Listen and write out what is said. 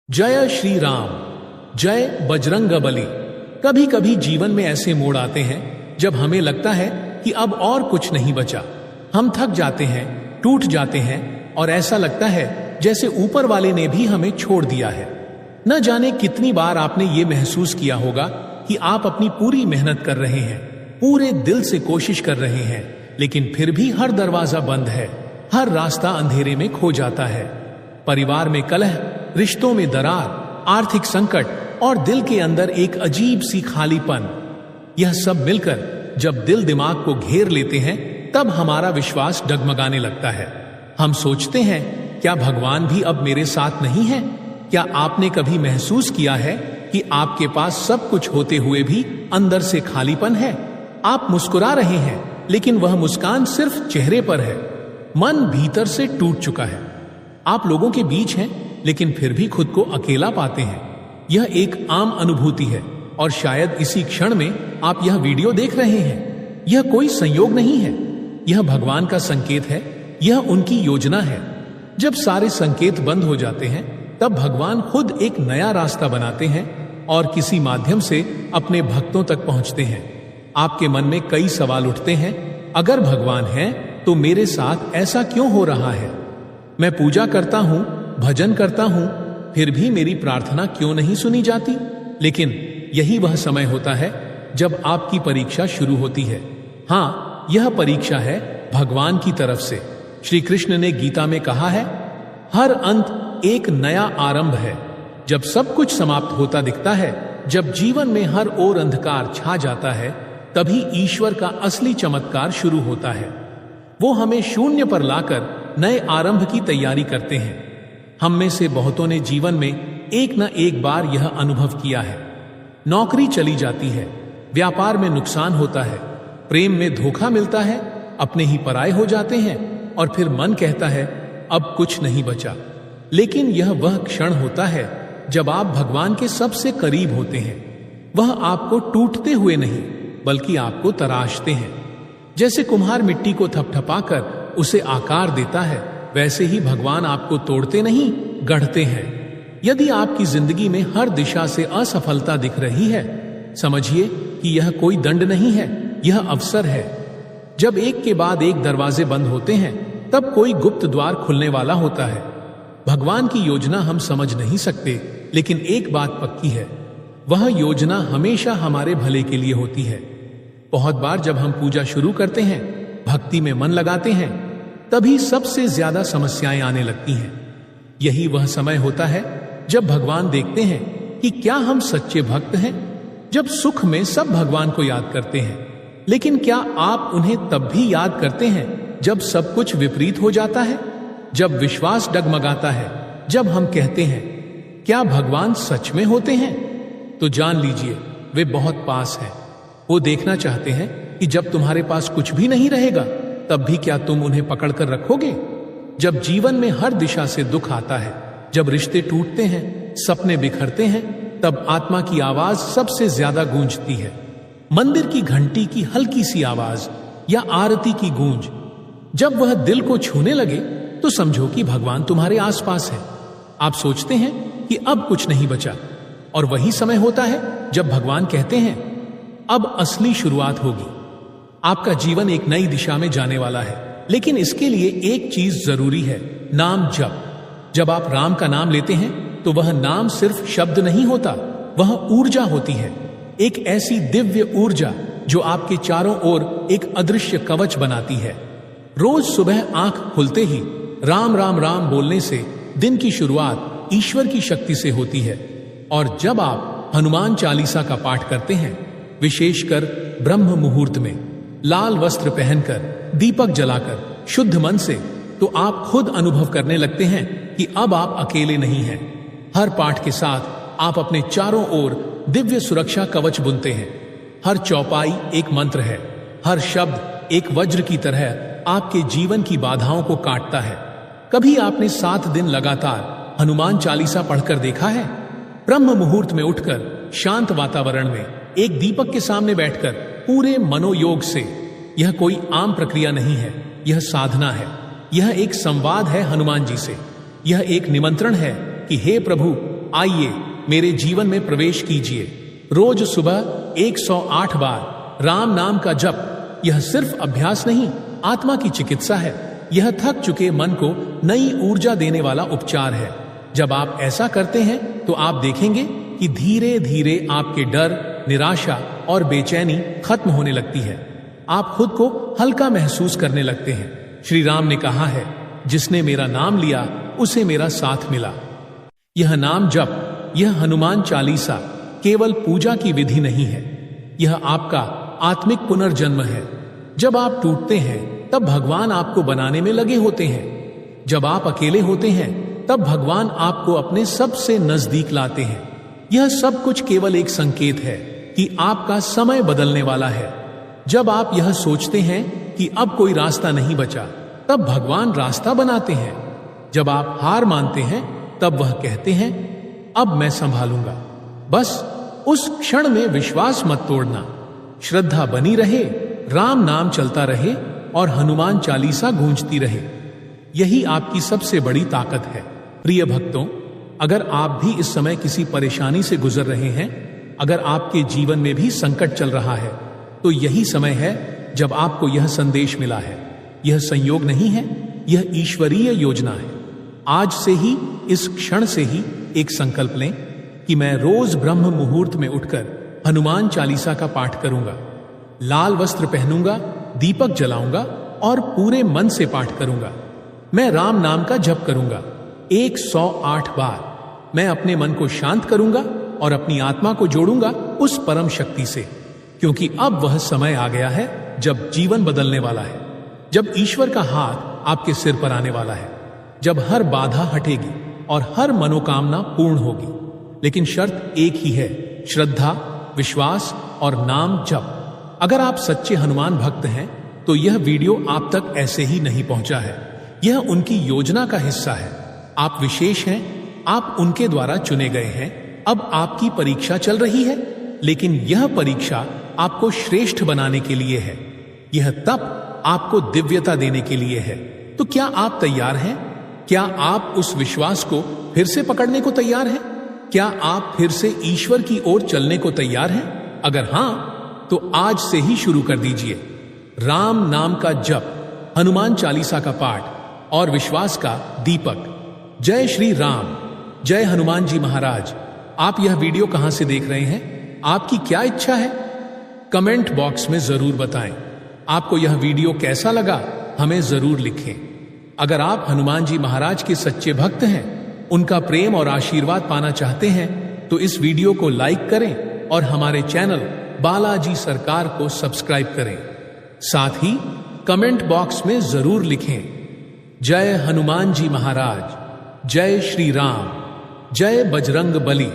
जय श्री राम, जय बजरंगबली। कभी कभी जीवन में ऐसे मोड़ आते हैं जब हमें लगता है कि अब और कुछ नहीं बचा। हम थक जाते हैं, टूट जाते हैं और ऐसा लगता है जैसे ऊपर वाले ने भी हमें छोड़ दिया है। न जाने कितनी बार आपने ये महसूस किया होगा कि आप अपनी पूरी मेहनत कर रहे हैं, पूरे दिल से कोशिश कर रहे हैं, लेकिन फिर भी हर दरवाजा बंद है, हर रास्ता अंधेरे में खो जाता है। परिवार में कलह, रिश्तों में दरार, आर्थिक संकट और दिल के अंदर एक अजीब सी खालीपन, यह सब मिलकर जब दिल दिमाग को घेर लेते हैं तब हमारा विश्वास डगमगाने लगता है। हम सोचते हैं, क्या भगवान भी अब मेरे साथ नहीं है? क्या आपने कभी महसूस किया है कि आपके पास सब कुछ होते हुए भी अंदर से खालीपन है? आप मुस्कुरा रहे हैं लेकिन वह मुस्कान सिर्फ चेहरे पर है, मन भीतर से टूट चुका है। आप लोगों के बीच हैं लेकिन फिर भी खुद को अकेला पाते हैं। यह एक आम अनुभूति है और शायद इसी क्षण में आप यह वीडियो देख रहे हैं। यह कोई संयोग नहीं है, यह भगवान का संकेत है, यह उनकी योजना है। जब सारे संकेत बंद हो जाते हैं तब भगवान खुद एक नया रास्ता बनाते हैं और किसी माध्यम से अपने भक्तों तक पहुंचते हैं। आपके मन में कई सवाल उठते हैं, अगर भगवान है तो मेरे साथ ऐसा क्यों हो रहा है? मैं पूजा करता हूं, भजन करता हूं, फिर भी मेरी प्रार्थना क्यों नहीं सुनी जाती? लेकिन यही वह समय होता है जब आपकी परीक्षा शुरू होती है। हां, यह परीक्षा है भगवान की तरफ से। श्री कृष्ण ने गीता में कहा है, हर अंत एक नया आरंभ है। जब सब कुछ समाप्त होता दिखता है, जब जीवन में हर ओर अंधकार छा जाता है, तभी ईश्वर का असली चमत्कार शुरू होता है। वो हमें शून्य पर लाकर नए आरंभ की तैयारी करते हैं। हम में से बहुतों ने जीवन में एक न एक बार यह अनुभव किया है। नौकरी चली जाती है, व्यापार में नुकसान होता है, प्रेम में धोखा मिलता है, अपने ही पराये हो जाते हैं और फिर मन कहता है अब कुछ नहीं बचा। लेकिन यह वह क्षण होता है जब आप भगवान के सबसे करीब होते हैं। वह आपको टूटते हुए नहीं बल्कि आपको तराशते हैं। जैसे कुम्हार मिट्टी को थपथपाकर उसे आकार देता है, वैसे ही भगवान आपको तोड़ते नहीं, गढ़ते हैं। यदि आपकी जिंदगी में हर दिशा से असफलता दिख रही है, समझिए कि यह कोई दंड नहीं है, यह अवसर है। जब एक के बाद एक दरवाजे बंद होते हैं तब कोई गुप्त द्वार खुलने वाला होता है। भगवान की योजना हम समझ नहीं सकते, लेकिन एक बात पक्की है, वह योजना हमेशा हमारे भले के लिए होती है। बहुत बार जब हम पूजा शुरू करते हैं, भक्ति में मन लगाते हैं, तभी सबसे ज्यादा समस्याएं आने लगती हैं। यही वह समय होता है जब भगवान देखते हैं कि क्या हम सच्चे भक्त हैं। जब सुख में सब भगवान को याद करते हैं, लेकिन क्या आप उन्हें तब भी याद करते हैं जब सब कुछ विपरीत हो जाता है, जब विश्वास डगमगाता है, जब हम कहते हैं क्या भगवान सच में होते हैं? तो जान लीजिए वे बहुत पास हैं। वो देखना चाहते हैं कि जब तुम्हारे पास कुछ भी नहीं रहेगा तब भी क्या तुम उन्हें पकड़कर रखोगे? जब जीवन में हर दिशा से दुख आता है, जब रिश्ते टूटते हैं, सपने बिखरते हैं, तब आत्मा की आवाज सबसे ज्यादा गूंजती है। मंदिर की घंटी की हल्की सी आवाज या आरती की गूंज, जब वह दिल को छूने लगे तो समझो कि भगवान तुम्हारे आसपास है। आप सोचते हैं कि अब कुछ नहीं बचा, और वही समय होता है जब भगवान कहते हैं अब असली शुरुआत होगी। आपका जीवन एक नई दिशा में जाने वाला है, लेकिन इसके लिए एक चीज जरूरी है, नाम जप। जब आप राम का नाम लेते हैं तो वह नाम सिर्फ शब्द नहीं होता, वह ऊर्जा होती है। एक ऐसी दिव्य ऊर्जा जो आपके चारों ओर एक अदृश्य कवच बनाती है। रोज सुबह आंख खुलते ही राम राम राम बोलने से दिन की शुरुआत ईश्वर की शक्ति से होती है। और जब आप हनुमान चालीसा का पाठ करते हैं, विशेषकर ब्रह्म मुहूर्त में, लाल वस्त्र पहनकर, दीपक जलाकर, शुद्ध मन से, तो आप खुद अनुभव करने लगते हैं कि अब आप अकेले नहीं हैं। हर पाठ के साथ आप अपने चारों ओर दिव्य सुरक्षा कवच बुनते हैं। हर चौपाई एक मंत्र है, हर शब्द एक वज्र की तरह आपके जीवन की बाधाओं को काटता है। कभी आपने 7 दिन लगातार हनुमान चालीसा पढ़कर देखा है? ब्रह्म मुहूर्त में उठकर, शांत वातावरण में, एक दीपक के सामने बैठकर, पूरे मनोयोग से। यह कोई आम प्रक्रिया नहीं है, यह साधना है। यह एक संवाद है हनुमान जी से। यह एक निमंत्रण है कि हे प्रभु, आइए मेरे जीवन में प्रवेश कीजिए। रोज सुबह 108 बार राम नाम का जप, यह सिर्फ अभ्यास नहीं, आत्मा की चिकित्सा है। यह थक चुके मन को नई ऊर्जा देने वाला उपचार है। जब आप ऐसा करते हैं तो आप देखेंगे कि धीरे धीरे आपके डर, निराशा और बेचैनी खत्म होने लगती है। आप खुद को हल्का महसूस करने लगते हैं। श्री राम ने कहा है, जिसने मेरा नाम लिया उसे मेरा साथ मिला। यह नाम जप, यह हनुमान चालीसा केवल पूजा की विधि नहीं है, यह आपका आत्मिक पुनर्जन्म है। जब आप टूटते हैं तब भगवान आपको बनाने में लगे होते हैं। जब आप अकेले होते हैं तब भगवान आपको अपने सबसे नजदीक लाते हैं। यह सब कुछ केवल एक संकेत है कि आपका समय बदलने वाला है। जब आप यह सोचते हैं कि अब कोई रास्ता नहीं बचा, तब भगवान रास्ता बनाते हैं। जब आप हार मानते हैं तब वह कहते हैं, अब मैं संभालूंगा। बस उस क्षण में विश्वास मत तोड़ना, श्रद्धा बनी रहे, राम नाम चलता रहे और हनुमान चालीसा गूंजती रहे। यही आपकी सबसे बड़ी ताकत है। प्रिय भक्तों, अगर आप भी इस समय किसी परेशानी से गुजर रहे हैं, अगर आपके जीवन में भी संकट चल रहा है, तो यही समय है जब आपको यह संदेश मिला है। यह संयोग नहीं है, यह ईश्वरीय योजना है। आज से ही, इस क्षण से ही एक संकल्प लें कि मैं रोज ब्रह्म मुहूर्त में उठकर हनुमान चालीसा का पाठ करूंगा, लाल वस्त्र पहनूंगा, दीपक जलाऊंगा और पूरे मन से पाठ करूंगा। मैं राम नाम का जप करूंगा 108 बार। मैं अपने मन को शांत करूंगा और अपनी आत्मा को जोड़ूंगा उस परम शक्ति से, क्योंकि अब वह समय आ गया है जब जीवन बदलने वाला है, जब ईश्वर का हाथ आपके सिर पर आने वाला है, जब हर बाधा हटेगी और हर मनोकामना पूर्ण होगी। लेकिन शर्त एक ही है, श्रद्धा, विश्वास और नाम जप। अगर आप सच्चे हनुमान भक्त हैं तो यह वीडियो आप तक ऐसे ही नहीं पहुंचा है, यह उनकी योजना का हिस्सा है। आप विशेष हैं, आप उनके द्वारा चुने गए हैं। अब आपकी परीक्षा चल रही है, लेकिन यह परीक्षा आपको श्रेष्ठ बनाने के लिए है। यह तप आपको दिव्यता देने के लिए है। तो क्या आप तैयार हैं? क्या आप उस विश्वास को फिर से पकड़ने को तैयार हैं? क्या आप फिर से ईश्वर की ओर चलने को तैयार हैं? अगर हां, तो आज से ही शुरू कर दीजिए। राम नाम का जप, हनुमान चालीसा का पाठ और विश्वास का दीपक। जय श्री राम, जय हनुमान जी महाराज। आप यह वीडियो कहां से देख रहे हैं? आपकी क्या इच्छा है? कमेंट बॉक्स में जरूर बताएं। आपको यह वीडियो कैसा लगा, हमें जरूर लिखें। अगर आप हनुमान जी महाराज के सच्चे भक्त हैं, उनका प्रेम और आशीर्वाद पाना चाहते हैं, तो इस वीडियो को लाइक करें और हमारे चैनल बालाजी सरकार को सब्सक्राइब करें। साथ ही कमेंट बॉक्स में जरूर लिखें, जय हनुमान जी महाराज, जय श्री राम, जय बजरंग बली।